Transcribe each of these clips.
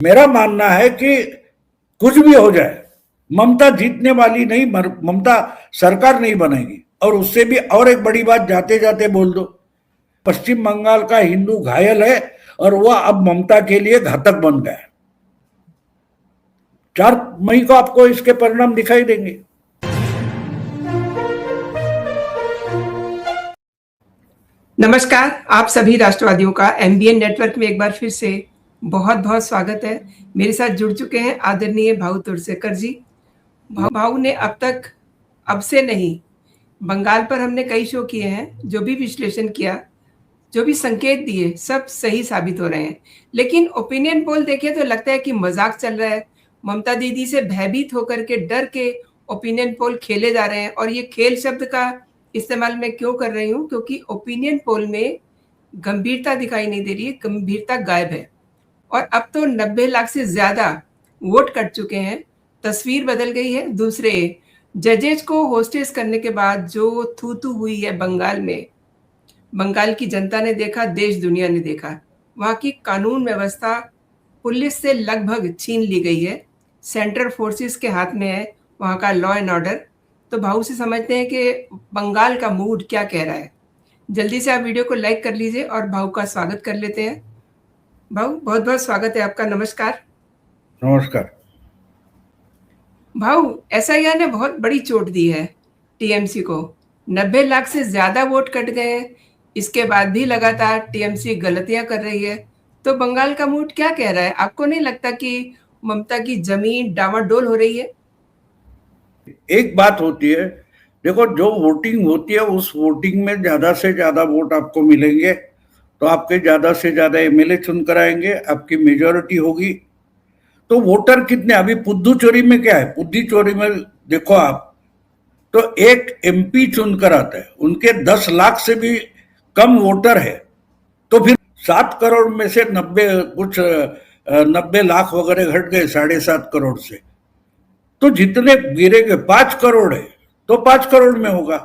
मेरा मानना है कि कुछ भी हो जाए, ममता जीतने वाली नहीं, ममता सरकार नहीं बनेगी। और उससे भी और एक बड़ी बात जाते जाते बोल दो, पश्चिम बंगाल का हिंदू घायल है और वह अब ममता के लिए घातक बन गया है। 4 मई को आपको इसके परिणाम दिखाई देंगे। नमस्कार, आप सभी राष्ट्रवादियों का एमबीएन नेटवर्क में एक बार फिर से बहुत बहुत स्वागत है। मेरे साथ जुड़ चुके हैं आदरणीय भाऊ तुलसेकर जी। भाऊ ने अब से नहीं, बंगाल पर हमने कई शो किए हैं, जो भी विश्लेषण किया, जो भी संकेत दिए, सब सही साबित हो रहे हैं। लेकिन ओपिनियन पोल देखे तो लगता है कि मजाक चल रहा है। ममता दीदी से भयभीत होकर के, डर के ओपिनियन पोल खेले जा रहे हैं। और ये खेल शब्द का इस्तेमाल मैं क्यों कर रही हूँ, क्योंकि ओपिनियन पोल में गंभीरता दिखाई नहीं दे रही है, गंभीरता गायब है। और अब तो 90 लाख से ज्यादा वोट कट चुके हैं, तस्वीर बदल गई है। दूसरे, जजेस को होस्टेस करने के बाद जो थू थू हुई है बंगाल में, बंगाल की जनता ने देखा, देश दुनिया ने देखा। वहाँ की कानून व्यवस्था पुलिस से लगभग छीन ली गई है, सेंट्रल फोर्सेस के हाथ में है वहाँ का लॉ एंड ऑर्डर। तो भाऊ से समझते हैं कि बंगाल का मूड क्या कह रहा है। जल्दी से आप वीडियो को लाइक कर लीजिए और भाऊ का स्वागत कर लेते हैं। भाऊ, बहुत बहुत स्वागत है आपका। नमस्कार। नमस्कार भाऊ, एसआईआर ने बहुत बड़ी चोट दी है टीएमसी को। 90 लाख से ज्यादा वोट कट गए हैं, इसके बाद भी लगातार टीएमसी गलतियां कर रही है। तो बंगाल का मूड क्या कह रहा है? आपको नहीं लगता कि ममता की जमीन डामाडोल हो रही है? एक बात होती है, देखो, जो वोटिंग होती है उस वोटिंग में ज्यादा से ज्यादा वोट आपको मिलेंगे तो आपके ज्यादा से ज्यादा एमएलए चुनकर आएंगे, आपकी मेजोरिटी होगी। तो वोटर कितने, अभी पुद्दुचेरी में क्या है, पुद्दुचेरी में देखो आप, तो एक एमपी चुनकर आता है, उनके 10 लाख से भी कम वोटर है। तो फिर 7 करोड़ में से 90 लाख वगैरह घट गए 7.5 करोड़ से। तो जितने गिरेंगे 5 करोड़ है तो 5 करोड़ में होगा।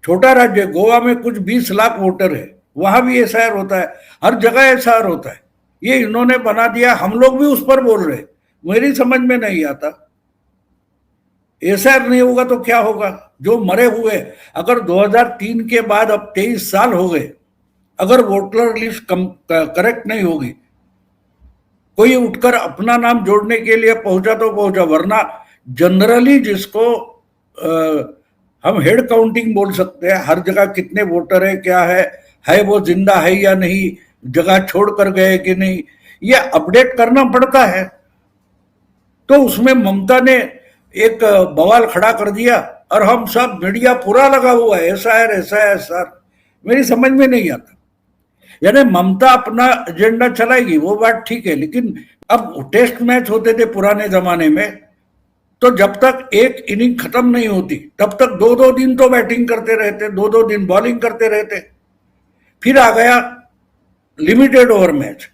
छोटा राज्य गोवा में कुछ 20 लाख वोटर है, वहां भी एसआईआर होता है, हर जगह एसआईआर होता है। ये इन्होंने बना दिया, हम लोग भी उस पर बोल रहे। मेरी समझ में नहीं आता, एसआईआर नहीं होगा तो क्या होगा? जो मरे हुए, अगर 2003 के बाद अब 23 साल हो गए, अगर वोटर लिस्ट करेक्ट नहीं होगी, कोई उठकर अपना नाम जोड़ने के लिए पहुंचा तो पहुंचा, वरना जनरली जिसको हम हेड काउंटिंग बोल सकते हैं, हर जगह कितने वोटर है, क्या है वो जिंदा है या नहीं, जगह छोड़ कर गए कि नहीं, ये अपडेट करना पड़ता है। तो उसमें ममता ने एक बवाल खड़ा कर दिया और हम सब मीडिया पूरा लगा हुआ है, ऐसा है ऐसा है ऐसा। मेरी समझ में नहीं आता। यानी ममता अपना एजेंडा चलाएगी, वो बात ठीक है, लेकिन अब टेस्ट मैच होते थे पुराने जमाने में, तो जब तक एक इनिंग खत्म नहीं होती तब तक 2-2 दिन तो बैटिंग करते रहते, 2-2 दिन बॉलिंग करते रहते। फिर आ गया लिमिटेड ओवर मैच,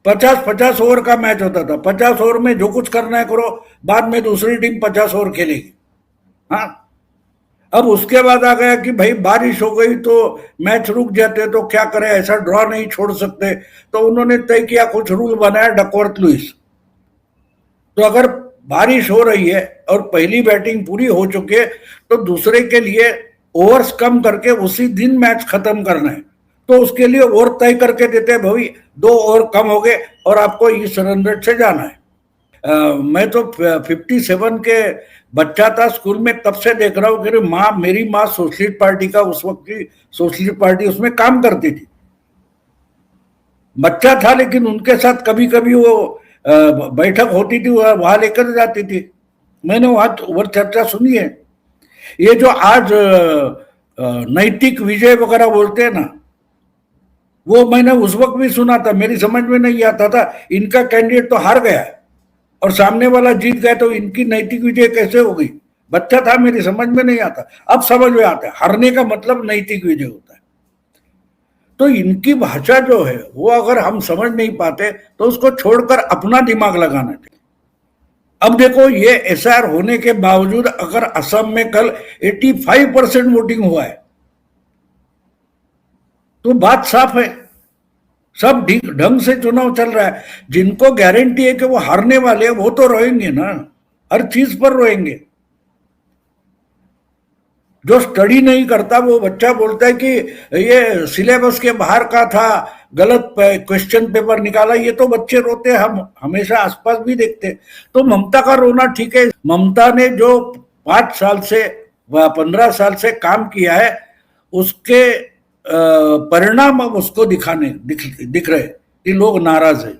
50-50 ओवर का मैच होता था। 50 ओवर में जो कुछ करना है करो, बाद में दूसरी टीम 50 ओवर खेलेगी। हाँ, अब उसके बाद आ गया कि भाई बारिश हो गई तो मैच रुक जाते, तो क्या करें, ऐसा ड्रॉ नहीं छोड़ सकते। तो उन्होंने तय किया, कुछ रूल बनाया, डकवर्थ लुइस। तो अगर बारिश हो रही है और पहली बैटिंग पूरी हो चुकी है तो दूसरे के लिए ओवर्स कम करके उसी दिन मैच खत्म करना है, तो उसके लिए ओवर तय करके देते हैं, भाई 2 ओवर कम हो गए और आपको इस रन रेट से जाना है। मैं तो 57 के बच्चा था, स्कूल में, तब से देख रहा हूँ कि मेरी माँ सोशलिस्ट पार्टी का, उस वक्त की सोशलिस्ट पार्टी, उसमें काम करती थी। बच्चा था लेकिन उनके साथ कभी कभी वो बैठक होती थी, वहां लेकर जाती थी। मैंने वहां चर्चा सुनी है। ये जो आज नैतिक विजय वगैरह बोलते हैं ना, वो मैंने उस वक्त भी सुना था, मेरी समझ में नहीं आता था। इनका कैंडिडेट तो हार गया और सामने वाला जीत गया, तो इनकी नैतिक विजय कैसे हो गई? बच्चा था, मेरी समझ में नहीं आता। अब समझ में आता है, हारने का मतलब नैतिक विजय होता है। तो इनकी भाषा जो है वो अगर हम समझ नहीं पाते तो उसको छोड़कर अपना दिमाग लगाना चाहिए। अब देखो, ये एसआईआर होने के बावजूद अगर असम में कल 85% वोटिंग हुआ है तो बात साफ है, सब ढंग से चुनाव चल रहा है। जिनको गारंटी है कि वो हारने वाले हैं वो तो रोएंगे ना, हर चीज पर रोएंगे। जो स्टडी नहीं करता वो बच्चा बोलता है कि ये सिलेबस के बाहर का था, गलत क्वेश्चन पेपर निकाला, ये तो बच्चे रोते हैं, हम हमेशा आसपास भी देखते हैं। तो ममता का रोना ठीक है। ममता ने जो 5 साल से 15 साल से काम किया है उसके परिणाम अब उसको दिख रहे कि लोग नाराज है,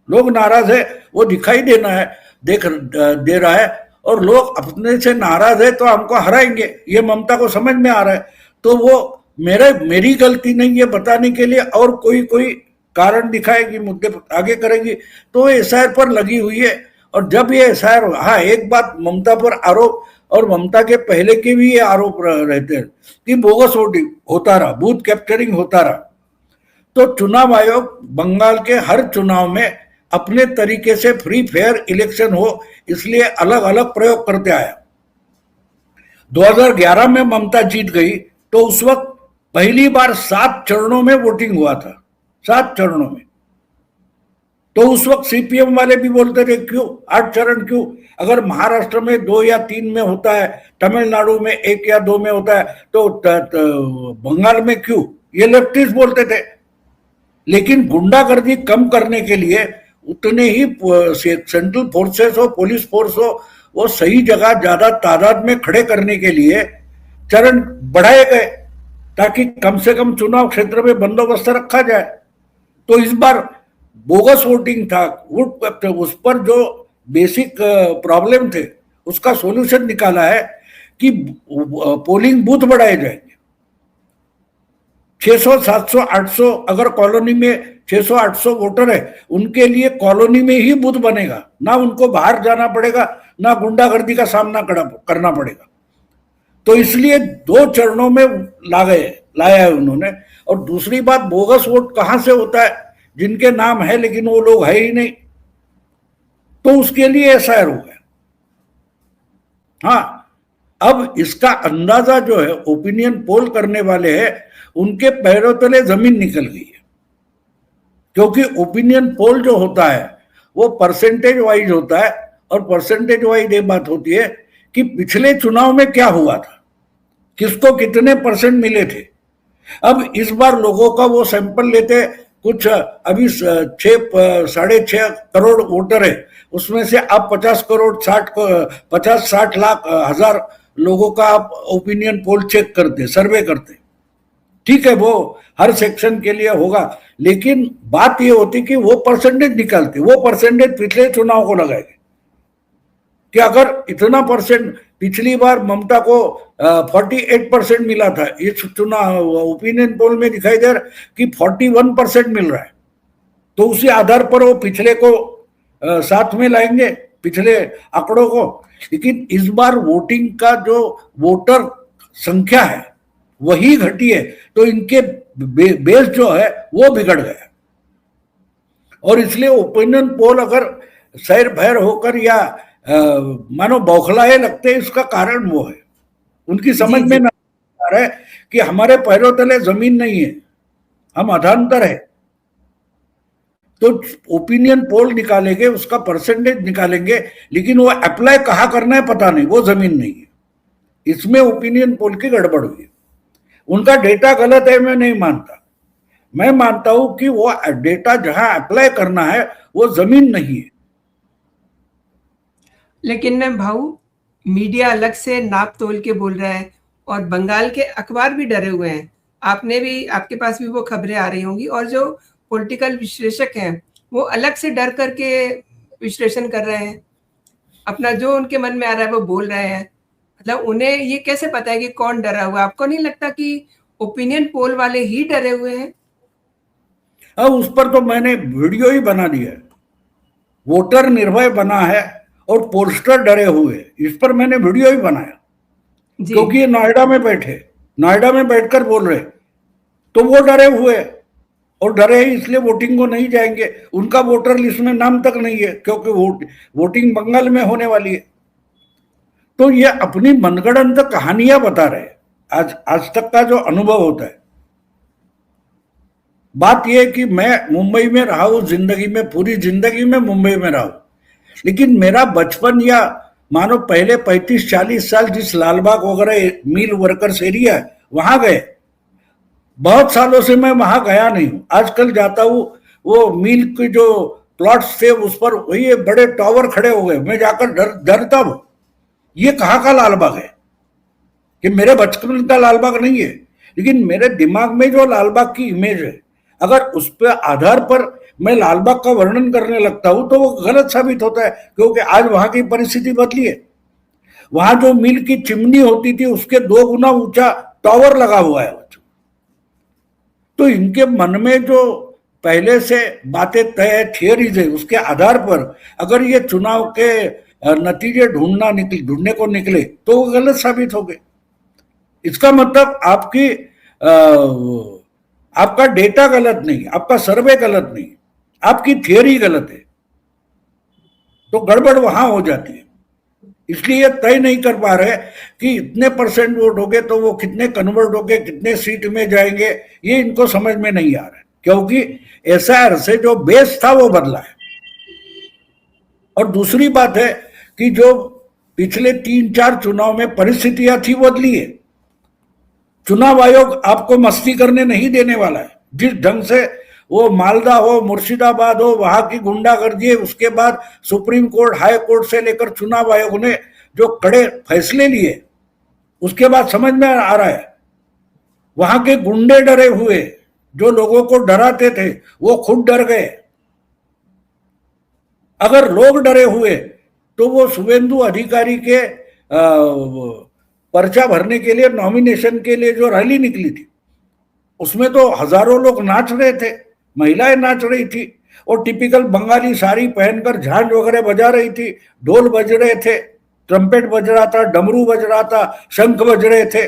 लोग नाराज है, वो दिखाई देना है, दे रहा है। और लोग अपने से नाराज है तो हमको हराएंगे, ये ममता को समझ में आ रहा है। तो वो मेरी गलती नहीं है बताने के लिए और कोई कोई कारण दिखाएगी, मुद्दे आगे करेगी, तो एसआईआर पर लगी हुई है। और जब ये एसआईआर, हाँ एक बात ममता पर आरोप, और ममता के पहले के भी ये आरोप रहते हैं कि बोगस वोटिंग होता रहा, बूथ कैप्चरिंग होता रहा। तो चुनाव आयोग बंगाल के हर चुनाव में अपने तरीके से फ्री फेयर इलेक्शन हो इसलिए अलग अलग प्रयोग करते आया। 2011 में ममता जीत गई तो उस वक्त पहली बार 7 चरणों में वोटिंग हुआ था, 7 चरणों में। तो उस वक्त सीपीएम वाले भी बोलते थे क्यों 8 चरण क्यों, अगर महाराष्ट्र में 2 या 3 में होता है, तमिलनाडु में 1 या 2 में होता है, तो बंगाल में क्यों, ये लेफ्टिस्ट बोलते थे। लेकिन गुंडागर्दी कम करने के लिए उतने ही सेंट्रल फोर्सेस हो, पुलिस फोर्स हो, वो सही जगह ज्यादा तादाद में खड़े करने के लिए चरण बढ़ाए गए ताकि कम से कम चुनाव क्षेत्र में बंदोबस्त रखा जाए। तो इस बार बोगस वोटिंग था, उस पर जो बेसिक प्रॉब्लम थे उसका सॉल्यूशन निकाला है कि पोलिंग बूथ बढ़ाए जाएंगे। 600, 700, 800 अगर कॉलोनी में 600, 800 वोटर है, उनके लिए कॉलोनी में ही बूथ बनेगा, ना उनको बाहर जाना पड़ेगा, ना गुंडागर्दी का सामना करना पड़ेगा। तो इसलिए 2 चरणों में लाया है उन्होंने। और दूसरी बात, बोगस वोट कहां से होता है, जिनके नाम है लेकिन वो लोग है ही नहीं, तो उसके लिए एसआईआर हो गया। हाँ, अब इसका अंदाजा जो है ओपिनियन पोल करने वाले हैं उनके पैरों तले जमीन निकल गई है। क्योंकि ओपिनियन पोल जो होता है वो परसेंटेज वाइज होता है, और परसेंटेज वाइज ये बात होती है कि पिछले चुनाव में क्या हुआ था, किसको कितने परसेंट मिले थे। अब इस बार लोगों का वो सैंपल लेते, कुछ अभी 6.5 करोड़ वोटर है, उसमें से आप 50 करोड़ 60 लाख हजार लोगों का आप ओपिनियन पोल चेक करते, सर्वे करते। ठीक है, वो हर सेक्शन के लिए होगा, लेकिन बात ये होती कि वो परसेंटेज निकालते, वो परसेंटेज पिछले चुनाव को लगाएंगे कि अगर इतना परसेंट, पिछली बार ममता को 48% मिला था, इस चुनाव ओपिनियन पोल में दिखाई दे रहा कि 41% मिल रहा है। तो उसी आधार पर वो पिछले को साथ में लाएंगे, पिछले आंकड़ों को। लेकिन इस बार वोटिंग का जो वोटर संख्या है वही घटी है, तो इनके बेस जो है वो बिगड़ गया। और इसलिए ओपिनियन पोल अगर सैर भैर होकर या मानो बौखलाए लगते हैं, इसका कारण वो है उनकी समझ में ना आ रहा है कि हमारे पैरों तले जमीन नहीं है, हम अधांतर है। तो ओपिनियन पोल निकालेंगे, उसका परसेंटेज निकालेंगे, लेकिन वो अप्लाई कहाँ करना है पता नहीं, वो जमीन नहीं है। इसमें ओपिनियन पोल की गड़बड़ हुई है। उनका डेटा गलत है मैं नहीं मानता, मैं मानता हूं कि वो डेटा जहां अप्लाई करना है वो जमीन नहीं है। लेकिन भाऊ, मीडिया अलग से नाप तोल के बोल रहा है और बंगाल के अखबार भी डरे हुए हैं। आपने भी, आपके पास भी वो खबरें आ रही होंगी, और जो पॉलिटिकल विश्लेषक हैं वो अलग से डर करके विश्लेषण कर रहे हैं, अपना जो उनके मन में आ रहा है वो बोल रहे हैं। मतलब उन्हें ये कैसे पता है कि कौन डरा हुआ? आपको नहीं लगता कि ओपिनियन पोल वाले ही डरे हुए हैं? अब उस पर तो मैंने वीडियो ही बना दिया है, वोटर निर्भय बना है और पोस्टर डरे हुए, इस पर मैंने वीडियो ही बनाया। क्योंकि ये नोएडा में बैठे, नोएडा में बैठकर बोल रहे, तो वो डरे हुए, और डरे ही इसलिए वोटिंग को नहीं जाएंगे। उनका वोटर लिस्ट में नाम तक नहीं है, क्योंकि वोटिंग बंगाल में होने वाली है। तो ये अपनी मनगढ़ंत कहानियां बता रहे, आज तक का जो अनुभव होता है बात यह है कि मैं मुंबई में रहा हूं, जिंदगी में पूरी जिंदगी में मुंबई में रहा हूं, लेकिन मेरा बचपन या मानो पहले 35-40 साल जिस लालबाग वगैरह मिल वर्कर्स एरिया है वहां गए, बहुत सालों से मैं वहां गया नहीं हूं। आजकल जाता हूं, वो मिल के जो प्लॉट्स थे उस पर वही बड़े टावर खड़े हो गए, मैं जाकर डरता हूं ये कहाँ का लालबाग है, कि मेरे बचपन का लालबाग नहीं है, लेकिन मेरे दिमाग में जो लालबाग की इमेज है, अगर उस पर आधार पर मैं लालबाग का वर्णन करने लगता हूं तो वो गलत साबित होता है, क्योंकि आज वहां की परिस्थिति बदली है। वहां जो मिल की चिमनी होती थी उसके 2 गुना ऊंचा टावर लगा हुआ है। तो इनके मन में जो पहले से बातें तय है, थियरीज है, उसके आधार पर अगर ये चुनाव के नतीजे ढूंढने को निकले तो वो गलत साबित हो गए। इसका मतलब आपका डेटा गलत नहीं, आपका सर्वे गलत नहीं, आपकी थियरी गलत है, तो गड़बड़ वहां हो जाती है। इसलिए तय नहीं कर पा रहे कि इतने परसेंट वोट हो गए तो वो कितने कन्वर्ट हो गए, कितने सीट में जाएंगे, ये इनको समझ में नहीं आ रहा है, क्योंकि एसआईआर से जो बेस था वो बदला है। और दूसरी बात है कि जो पिछले 3-4 चुनाव में परिस्थितियां थी वो बदली है। चुनाव आयोग आपको मस्ती करने नहीं देने वाला है। जिस ढंग से वो मालदा हो, मुर्शिदाबाद हो, वहां की गुंडागर्दी है, उसके बाद सुप्रीम कोर्ट, हाई कोर्ट से लेकर चुनाव आयोग ने जो कड़े फैसले लिए, उसके बाद समझ में आ रहा है वहां के गुंडे डरे हुए, जो लोगों को डराते थे वो खुद डर गए। अगर लोग डरे हुए तो वो शुभेंदु अधिकारी के पर्चा भरने के लिए, नॉमिनेशन के लिए जो रैली निकली थी उसमें तो हजारों लोग नाच रहे थे, महिलाएं नाच रही थी, और टिपिकल बंगाली साड़ी पहनकर झांझ वगैरह बजा रही थी, ढोल बज रहे थे, ट्रम्पेट बज रहा था, डमरू बज रहा था, शंख बज रहे थे।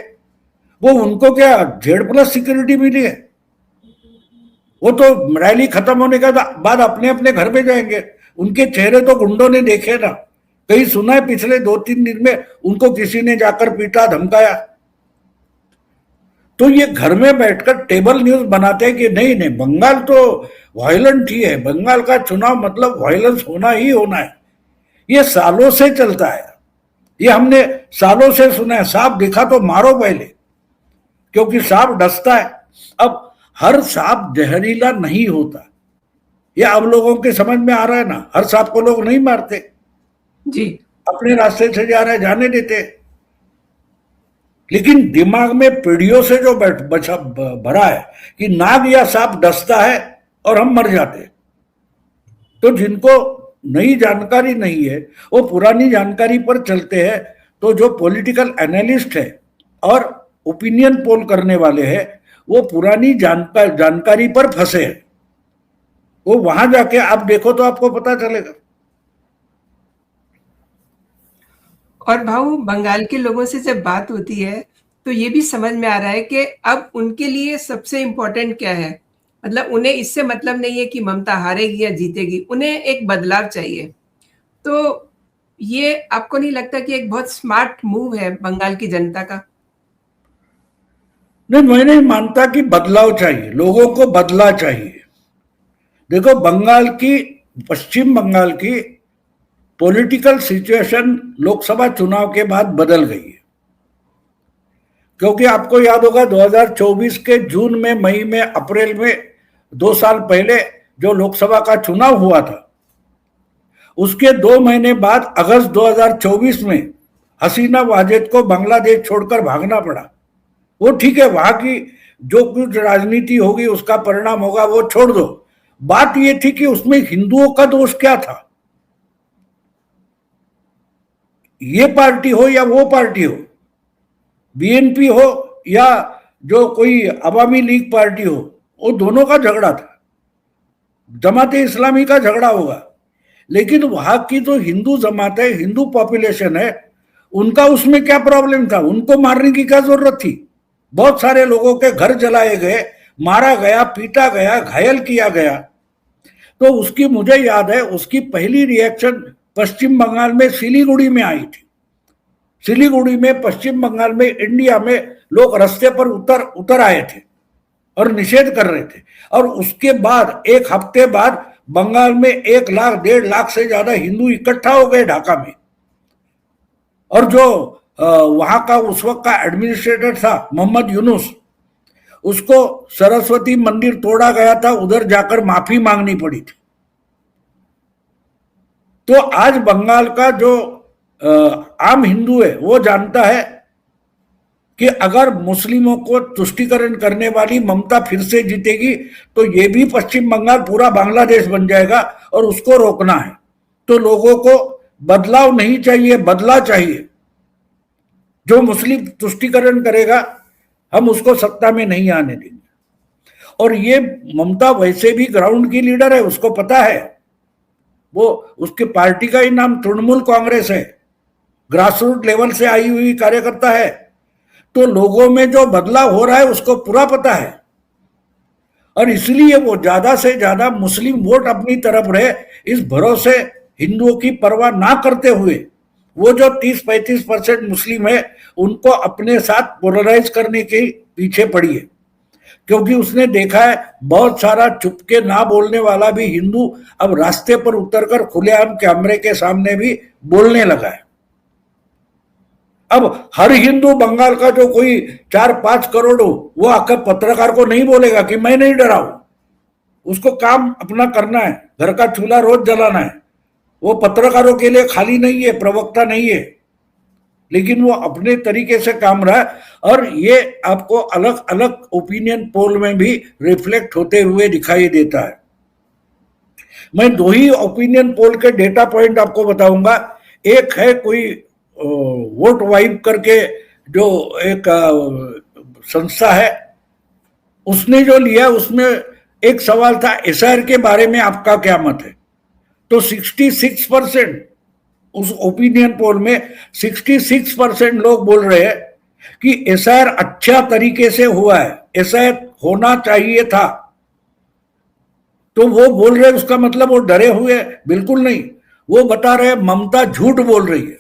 वो उनको क्या Z+ सिक्योरिटी मिली है? वो तो रैली खत्म होने के बाद अपने अपने घर पे जाएंगे। उनके चेहरे तो गुंडों ने देखे ना, कहीं सुना है पिछले 2-3 दिन में उनको किसी ने जाकर पीटा, धमकाया? तो ये घर में बैठकर टेबल न्यूज बनाते हैं कि नहीं नहीं बंगाल तो वायलेंट ही है, बंगाल का चुनाव मतलब वायलेंस होना ही होना है। ये सालों से चलता है, ये हमने सालों से सुना है, सांप दिखा तो मारो पहले, क्योंकि सांप डसता है। अब हर सांप जहरीला नहीं होता, ये अब लोगों के समझ में आ रहा है ना। हर सांप को लोग नहीं मारते जी, अपने रास्ते से जा रहे हैं जाने देते, लेकिन दिमाग में पीढ़ियों से जो भरा है कि नाग या सांप डसता है और हम मर जाते। तो जिनको नई जानकारी नहीं है वो पुरानी जानकारी पर चलते हैं। तो जो पॉलिटिकल एनालिस्ट है और ओपिनियन पोल करने वाले हैं वो पुरानी जानकारी पर फंसे हैं। वो वहां जाके आप देखो तो आपको पता चलेगा। और भाऊ बंगाल के लोगों से जब बात होती है तो ये भी समझ में आ रहा है कि अब उनके लिए सबसे इम्पोर्टेंट क्या है। मतलब उन्हें इससे मतलब नहीं है कि ममता हारेगी या जीतेगी, उन्हें एक बदलाव चाहिए। तो ये आपको नहीं लगता कि एक बहुत स्मार्ट मूव है बंगाल की जनता का? नहीं, मैं नहीं मानता कि बदलाव चाहिए, लोगों को बदला चाहिए। देखो पश्चिम बंगाल की पॉलिटिकल सिचुएशन लोकसभा चुनाव के बाद बदल गई है, क्योंकि आपको याद होगा 2024 के जून में, मई में, अप्रैल में, 2 साल पहले जो लोकसभा का चुनाव हुआ था उसके 2 महीने बाद अगस्त 2024 में हसीना वाजेद को बांग्लादेश छोड़कर भागना पड़ा। वो ठीक है, वहां की जो कुछ राजनीति होगी उसका परिणाम होगा, वो छोड़ दो। बात ये थी कि उसमें हिंदुओं का दोष क्या था? ये पार्टी हो या वो पार्टी हो, बीएनपी हो या जो कोई अवामी लीग पार्टी हो, वो दोनों का झगड़ा था, जमाते इस्लामी का झगड़ा होगा। लेकिन वहां की जो हिंदू जमात है, हिंदू पॉपुलेशन है, उनका उसमें क्या प्रॉब्लम था? उनको मारने की क्या जरूरत थी? बहुत सारे लोगों के घर जलाए गए, मारा गया, पीटा गया, घायल किया गया। तो उसकी मुझे याद है, उसकी पहली रिएक्शन पश्चिम बंगाल में सिलीगुड़ी में आई थी। सिलीगुड़ी में, पश्चिम बंगाल में, इंडिया में लोग रास्ते पर उतर आए थे और निषेध कर रहे थे। और उसके बाद एक हफ्ते बाद बंगाल में 1 लाख 1.5 लाख से ज्यादा हिंदू इकट्ठा हो गए ढाका में। और जो वहां का उस वक्त का एडमिनिस्ट्रेटर था मोहम्मद यूनुस, उसको सरस्वती मंदिर तोड़ा गया था, उधर जाकर माफी मांगनी पड़ी थी। तो आज बंगाल का जो आम हिंदू है वो जानता है कि अगर मुस्लिमों को तुष्टीकरण करने वाली ममता फिर से जीतेगी तो ये भी पश्चिम बंगाल पूरा बांग्लादेश बन जाएगा, और उसको रोकना है। तो लोगों को बदलाव नहीं चाहिए, बदला चाहिए। जो मुस्लिम तुष्टीकरण करेगा हम उसको सत्ता में नहीं आने देंगे। और ये ममता वैसे भी ग्राउंड की लीडर है, उसको पता है। वो उसके पार्टी का ही नाम तृणमूल कांग्रेस है, ग्रासरूट लेवल से आई हुई कार्यकर्ता है। तो लोगों में जो बदलाव हो रहा है उसको पूरा पता है, और इसलिए वो ज्यादा से ज्यादा मुस्लिम वोट अपनी तरफ रहे, इस भरोसे हिंदुओं की परवाह ना करते हुए वो जो 30-35% मुस्लिम है उनको अपने साथ पोलराइज करने के पीछे पड़ी है। क्योंकि उसने देखा है बहुत सारा चुपके ना बोलने वाला भी हिंदू अब रास्ते पर उतरकर खुलेआम कैमरे के सामने भी बोलने लगा है। अब हर हिंदू बंगाल का जो कोई 4-5 करोड़ हो वो आकर पत्रकार को नहीं बोलेगा कि मैं नहीं डरा हूं। उसको काम अपना करना है, घर का चूल्हा रोज जलाना है। वो पत्रकारों के लिए खाली नहीं है, प्रवक्ता नहीं है, लेकिन वो अपने तरीके से काम रहा है। और ये आपको अलग अलग ओपिनियन पोल में भी रिफ्लेक्ट होते हुए दिखाई देता है। मैं 2 ही ओपिनियन पोल के डेटा पॉइंट आपको बताऊंगा। एक है कोई वोट वाइब करके जो एक संस्था है, उसने जो लिया उसमें एक सवाल था एसआईआर के बारे में आपका क्या मत है। तो 66% उस ओपिनियन पोल में 66% लोग बोल रहे हैं कि एसआईआर अच्छा तरीके से हुआ है, एसआईआर होना चाहिए था। तो वो बोल रहे, उसका मतलब वो डरे हुए? बिल्कुल नहीं। वो बता रहे ममता झूठ बोल रही है,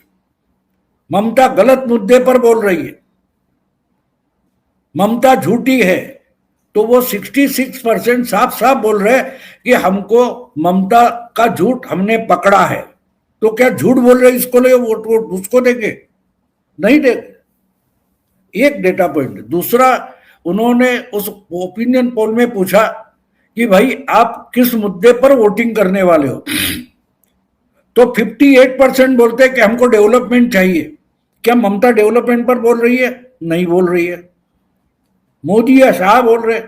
ममता गलत मुद्दे पर बोल रही है, ममता झूठी है। तो वो 66% साफ साफ बोल रहे हैं कि हमको ममता का झूठ हमने पकड़ा है। तो क्या झूठ बोल रहे इसको ले वोट उसको देंगे? नहीं देंगे। एक डेटा पॉइंट। दूसरा, उन्होंने उस ओपिनियन पोल में पूछा कि भाई आप किस मुद्दे पर वोटिंग करने वाले हो। तो 58% बोलते हैं कि हमको डेवलपमेंट चाहिए। क्या ममता डेवलपमेंट पर बोल रही है? नहीं बोल रही है। मोदी या शाह बोल रहे।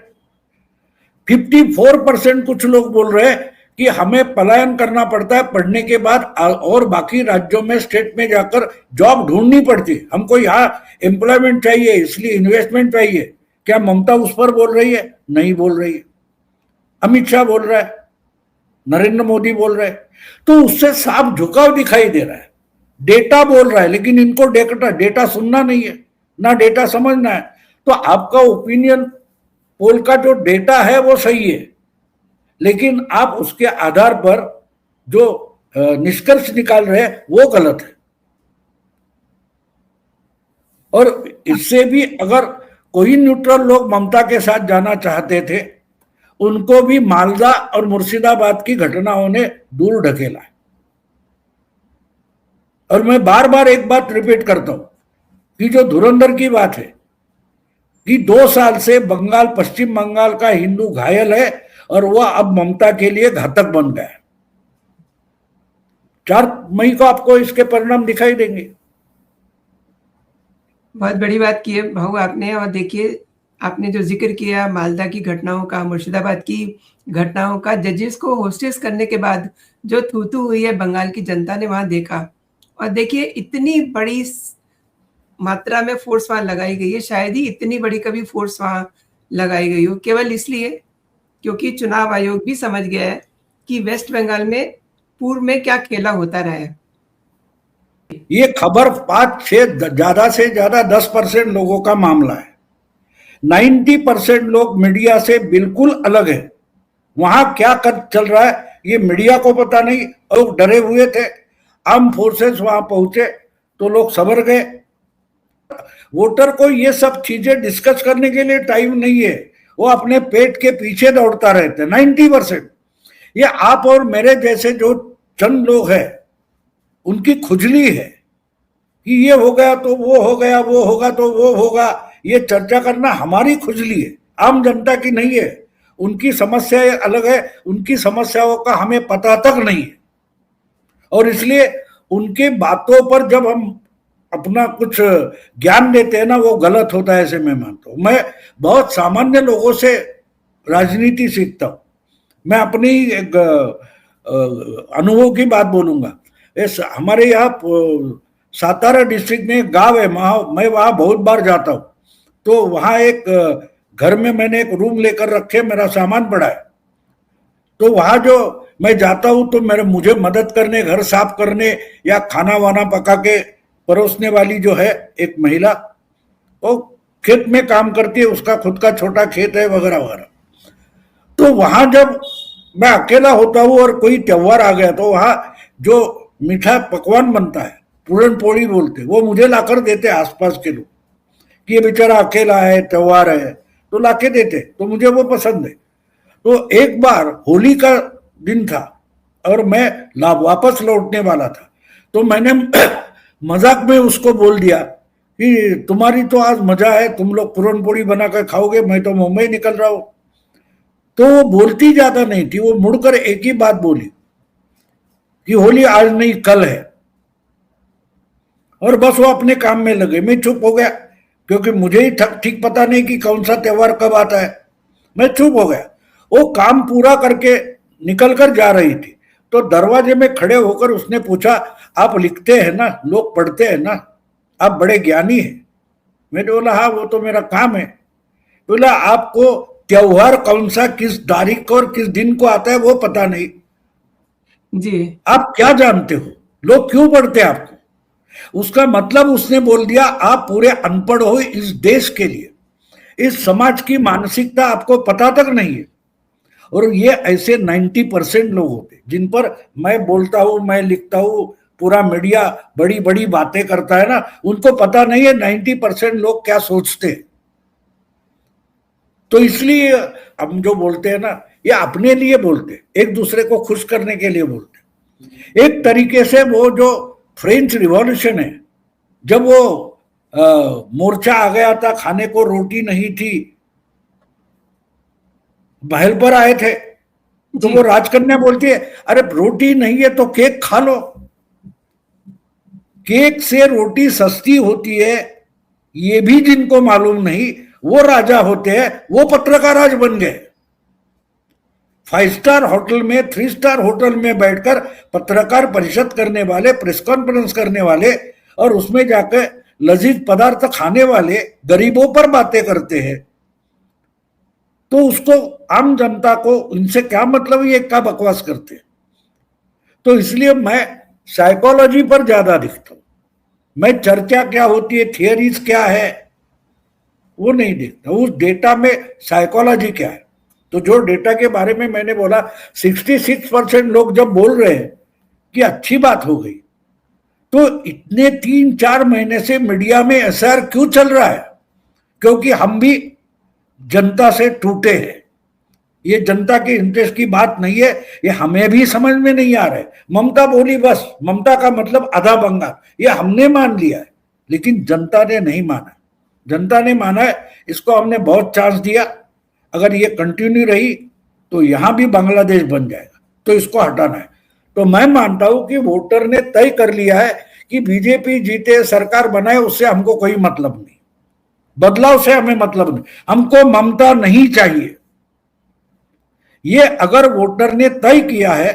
54% कुछ लोग बोल रहे हैं कि हमें पलायन करना पड़ता है पढ़ने के बाद, और बाकी राज्यों में स्टेट में जाकर जॉब ढूंढनी पड़ती, हमको यहाँ एम्प्लॉयमेंट चाहिए, इसलिए इन्वेस्टमेंट चाहिए। क्या ममता उस पर बोल रही है? नहीं बोल रही है। अमित शाह बोल रहा है, नरेंद्र मोदी बोल रहे हैं। तो उससे साफ झुकाव दिखाई दे रहा है। डेटा बोल रहा है, लेकिन इनको डेटा सुनना नहीं है, ना डेटा समझना है। तो आपका ओपिनियन पोल का जो डेटा है वो सही है, लेकिन आप उसके आधार पर जो निष्कर्ष निकाल रहे हैं वो गलत है। और इससे भी अगर कोई न्यूट्रल लोग ममता के साथ जाना चाहते थे, उनको भी मालदा और मुर्शिदाबाद की घटनाओं ने दूर ढकेला है। और मैं बार बार एक बात रिपीट करता हूं कि जो धुरंधर की बात है कि 2 साल से बंगाल, पश्चिम बंगाल का हिंदू घायल है और वह अब ममता के लिए घातक बन गया है। 4 मई को आपको इसके परिणाम दिखाई देंगे। बहुत बड़ी बात की है भाऊ आपने। और देखिए, आपने जो जिक्र किया मालदा की घटनाओं का, मुर्शिदाबाद की घटनाओं का, जजेस को होस्टेस करने के बाद जो थू-थू हुई है बंगाल की जनता ने वहां देखा। और देखिए, इतनी बड़ी मात्रा में फोर्स वहां लगाई गई है, शायद ही इतनी बड़ी कभी फोर्स वहां लगाई गई हो, केवल इसलिए क्योंकि चुनाव आयोग भी समझ गया है कि वेस्ट बंगाल में पूर्व में क्या खेला होता रहा है। ये खबर 5-6 ज्यादा से ज्यादा 10% लोगों का मामला है। 90% लोग मीडिया से बिल्कुल अलग है। वहां क्या चल रहा है ये मीडिया को पता नहीं। लोग डरे हुए थे। आर्म फोर्सेस वहां पहुंचे तो लोग सबर गए। वोटर को ये सब चीजें डिस्कस करने के लिए टाइम नहीं है। वो अपने पेट के पीछे दौड़ता रहता है 90%। ये आप और मेरे जैसे जो चंद लोग हैं उनकी खुजली है कि ये हो गया तो वो हो गया, वो होगा तो वो होगा। ये चर्चा करना हमारी खुजली है, आम जनता की नहीं है। उनकी समस्याएं अलग है, उनकी समस्याओं का हमें पता तक नहीं है, और इसलिए उनकी बातों पर जब हम अपना कुछ ज्ञान देते हैं ना, वो गलत होता है, ऐसे मैं मानता हूँ। मैं बहुत सामान्य लोगों से राजनीति सीखता हूँ। मैं अपनी एक अनुभव की बात बोलूंगा। हमारे यहाँ सातारा डिस्ट्रिक्ट में एक गांव है, मैं वहां बहुत बार जाता हूँ। तो वहां एक घर में मैंने एक रूम लेकर रखे, मेरा सामान पड़ा है। तो वहां जो मैं जाता हूं तो मुझे मदद करने, घर साफ करने या खाना वाना पका के परोसने वाली जो है एक महिला, वो खेत में काम करती है, उसका खुद का छोटा खेत है वगैरह वगैरह। तो वहां जब मैं अकेला होता हूँ और कोई त्योहार आ गया तो वहां जो मीठा पकवान बनता है, पूरन पोड़ी बोलते, वो मुझे लाकर देते आसपास के लोग कि ये बेचारा अकेला है, त्योहार है, तो लाके देते, तो मुझे वो पसंद है। तो एक बार होली का दिन था और मैं वापस लौटने वाला था, तो मैंने मजाक में उसको बोल दिया कि तुम्हारी तो आज मजा है, तुम लोग पूरन पोड़ी बनाकर खाओगे, मैं तो मुंबई निकल रहा हूं। तो वो बोलती ज्यादा नहीं थी, वो मुड़कर एक ही बात बोली कि होली आज नहीं कल है, और बस वो अपने काम में लगे। मैं चुप हो गया क्योंकि मुझे ही ठीक पता नहीं कि कौन सा त्योहार कब आता है। मैं चुप हो गया। वो काम पूरा करके निकल कर जा रही थी, तो दरवाजे में खड़े होकर उसने पूछा, आप लिखते हैं ना, लोग पढ़ते हैं ना, आप बड़े ज्ञानी हैं। मैंने बोला हाँ, वो तो मेरा काम है। बोला आपको त्योहार कौन सा किस तारीख को और किस दिन को आता है वो पता नहीं, जी। आप क्या जानते हो, लोग क्यों पढ़ते हैं आपको? उसका मतलब उसने बोल दिया आप पूरे अनपढ़ हो इस देश के लिए, इस समाज की मानसिकता आपको पता तक नहीं है। और ये ऐसे 90% लोग होते जिन पर मैं बोलता हूं, मैं लिखता हूं, पूरा मीडिया बड़ी बड़ी बातें करता है ना, उनको पता नहीं है 90% लोग क्या सोचते हैं। तो इसलिए हम जो बोलते हैं ना, ये अपने लिए बोलते, एक दूसरे को खुश करने के लिए बोलते। एक तरीके से वो जो फ्रेंच रिवॉल्यूशन है, जब वो मोर्चा आ गया था, खाने को रोटी नहीं थी, महल पर आए थे, तो जी। वो राजकन्या बोलती है अरे रोटी नहीं है तो केक खा लो। केक से रोटी सस्ती होती है ये भी जिनको मालूम नहीं, वो राजा होते हैं, वो पत्रकार आज बन गए। 5 स्टार होटल में, 3 स्टार होटल में बैठकर पत्रकार परिषद करने वाले, प्रेस कॉन्फ्रेंस करने वाले, और उसमें जाकर लजीज पदार्थ खाने वाले गरीबों पर बातें करते हैं। तो उसको आम जनता को इनसे क्या मतलब, ये क्या बकवास करते हैं। तो इसलिए मैं साइकोलॉजी पर ज्यादा दिखता हूं। मैं चर्चा क्या होती है, थियरीज क्या है, वो नहीं देखता। उस डेटा में साइकोलॉजी क्या है। तो जो डेटा के बारे में मैंने बोला, 66% लोग जब बोल रहे हैं कि अच्छी बात हो गई, तो इतने 3-4 महीने से मीडिया में एसआर क्यों चल रहा है? क्योंकि हम भी जनता से टूटे हैं। ये जनता के इंटरेस्ट की बात नहीं है, ये हमें भी समझ में नहीं आ रहा है। ममता बोली बस, ममता का मतलब आधा बंगाल, ये हमने मान लिया है, लेकिन जनता ने नहीं माना। जनता ने माना है, इसको हमने बहुत चांस दिया, अगर ये कंटिन्यू रही तो यहां भी बांग्लादेश बन जाएगा, तो इसको हटाना है। तो मैं मानता हूं कि वोटर ने तय कर लिया है कि बीजेपी जीते, सरकार बनाए, उससे हमको कोई मतलब नहीं, बदलाव से हमें मतलब नहीं, हमको ममता नहीं चाहिए। ये अगर वोटर ने तय किया है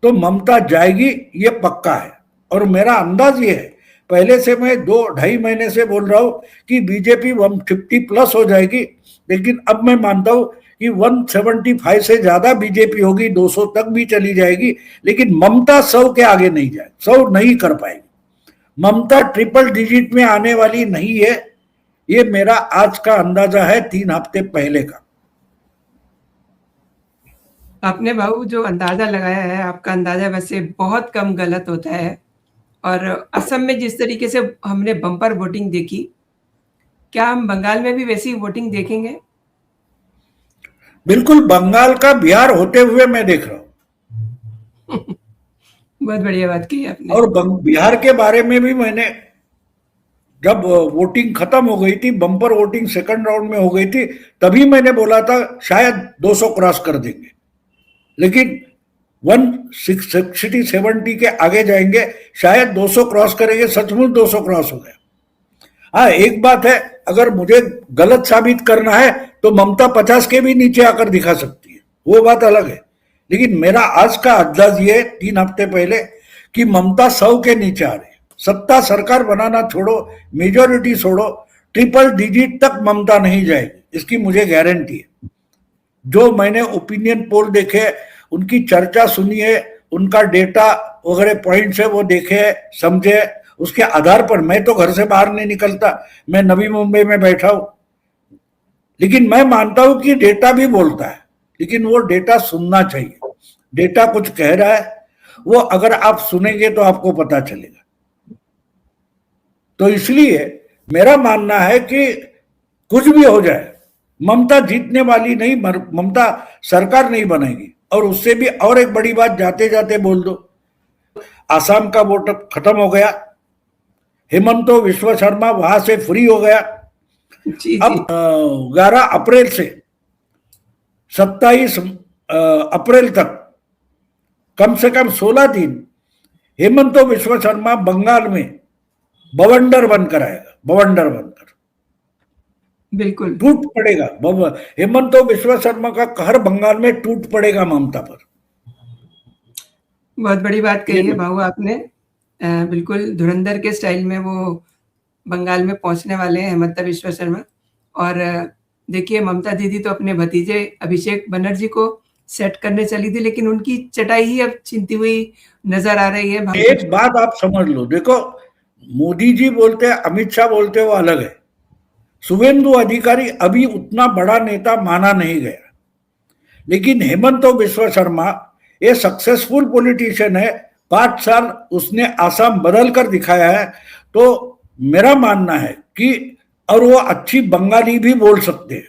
तो ममता जाएगी, ये पक्का है। और मेरा अंदाज ये है, पहले से मैं 2-2.5 महीने से बोल रहा हूं कि बीजेपी 150+ हो जाएगी, लेकिन अब मैं मानता हूं कि 175 से ज्यादा बीजेपी होगी, 200 तक भी चली जाएगी, लेकिन ममता 100 के आगे नहीं जाए, 100 नहीं कर पाएगी। ममता ट्रिपल डिजिट में आने वाली नहीं है, ये मेरा आज का अंदाजा है 3 हफ्ते पहले का। आपने भाऊ जो अंदाजा लगाया है, आपका अंदाजा वैसे बहुत कम गलत होता है। और असम में जिस तरीके से हमने बम्पर वोटिंग देखी, क्या हम बंगाल में भी वैसी वोटिंग देखेंगे? बिल्कुल बंगाल का बिहार होते हुए मैं देख रहा हूं। बहुत बढ़िया बात की आपने। और बिहार के बारे में भी मैंने, जब वोटिंग खत्म हो गई थी, बम्पर वोटिंग सेकंड राउंड में हो गई थी, तभी मैंने बोला था शायद 200 क्रॉस कर देंगे, लेकिन 160 70 के आगे जाएंगे, शायद 200 क्रॉस करेंगे। सचमुच 200 क्रॉस हो गया। हाँ, एक बात है, अगर मुझे गलत साबित करना है तो ममता 50 के भी नीचे आकर दिखा सकती है, वो बात अलग है। लेकिन मेरा आज का अंदाज ये 3 हफ्ते पहले कि ममता 100 के नीचे आ रही है। सत्ता सरकार बनाना छोड़ो, मेजोरिटी छोड़ो, ट्रिपल डिजिट तक ममता नहीं जाएगी, इसकी मुझे गारंटी है। जो मैंने ओपिनियन पोल देखे, उनकी चर्चा सुनी है, उनका डेटा वगैरह पॉइंट्स है वो देखे समझे, उसके आधार पर मैं तो घर से बाहर नहीं निकलता, मैं नवी मुंबई में बैठा हूं, लेकिन मैं मानता हूं कि डेटा भी बोलता है, लेकिन वो डेटा सुनना चाहिए। डेटा कुछ कह रहा है, वो अगर आप सुनेंगे तो आपको पता चलेगा। तो इसलिए मेरा मानना है कि कुछ भी हो जाए, ममता जीतने वाली नहीं, ममता सरकार नहीं बनेगी। और उससे भी और एक बड़ी बात जाते जाते बोल दो, आसाम का वोट खत्म हो गया, हेमंत विश्व शर्मा वहां से फ्री हो गया। जी अब जी 11 अप्रैल से 27 अप्रैल तक कम से कम 16 दिन हेमंत विश्व शर्मा बंगाल में बवंडर बनकर आएगा, बवंडर बनकर बिल्कुल। टूट पड़ेगा। हेमंत विश्व शर्मा का कहर बंगाल में टूट पड़ेगा ममता पर। बहुत बड़ी बात ये कही है भाऊ आपने। बिल्कुल धुरंधर के स्टाइल में वो बंगाल में पहुंचने वाले हैं हेमंत विश्व शर्मा। और देखिए ममता दीदी तो अपने भतीजे अभिषेक बनर्जी को सेट करने चली थी, लेकिन उनकी चटाई ही अब छिनती हुई नजर आ रही है भाऊ। एक बात आप समझ लो, देखो मोदी जी बोलते हैं, अमित शाह बोलते हैं, वो अलग है। शुभेंदु अधिकारी अभी उतना बड़ा नेता माना नहीं गया, लेकिन हेमंत विश्व शर्मा ये सक्सेसफुल पॉलिटिशियन है। 5 साल उसने आसाम बदल कर दिखाया है। तो मेरा मानना है कि, और वो अच्छी बंगाली भी बोल सकते हैं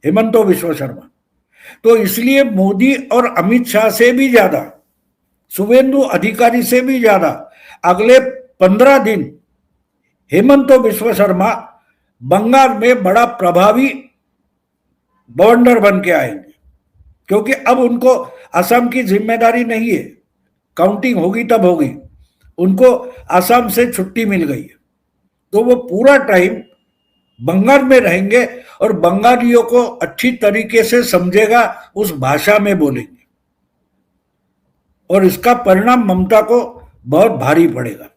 हेमंत विश्व शर्मा। तो इसलिए मोदी और अमित शाह से भी ज्यादा, शुभेंदु अधिकारी से भी ज्यादा अगले 15 दिन हेमंत विश्व शर्मा बंगाल में बड़ा प्रभावी बवंडर बन के आएंगे, क्योंकि अब उनको असम की जिम्मेदारी नहीं है। काउंटिंग होगी तब होगी, उनको असम से छुट्टी मिल गई है, तो वो पूरा टाइम बंगाल में रहेंगे और बंगालियों को अच्छी तरीके से समझेगा, उस भाषा में बोलेंगे, और इसका परिणाम ममता को बहुत भारी पड़ेगा।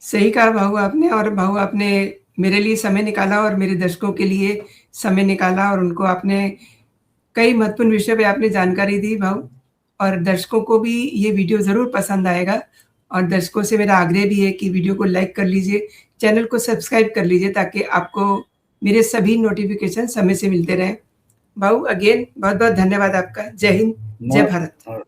सही कहा भाऊ आपने। और भाऊ आपने मेरे लिए समय निकाला और मेरे दर्शकों के लिए समय निकाला, और उनको आपने कई महत्वपूर्ण विषय पे आपने जानकारी दी भाऊ। और दर्शकों को भी ये वीडियो ज़रूर पसंद आएगा, और दर्शकों से मेरा आग्रह भी है कि वीडियो को लाइक कर लीजिए, चैनल को सब्सक्राइब कर लीजिए, ताकि आपको मेरे सभी नोटिफिकेशन समय से मिलते रहें। भाऊ अगेन बहुत बहुत धन्यवाद आपका। जय हिंद, जय भारत।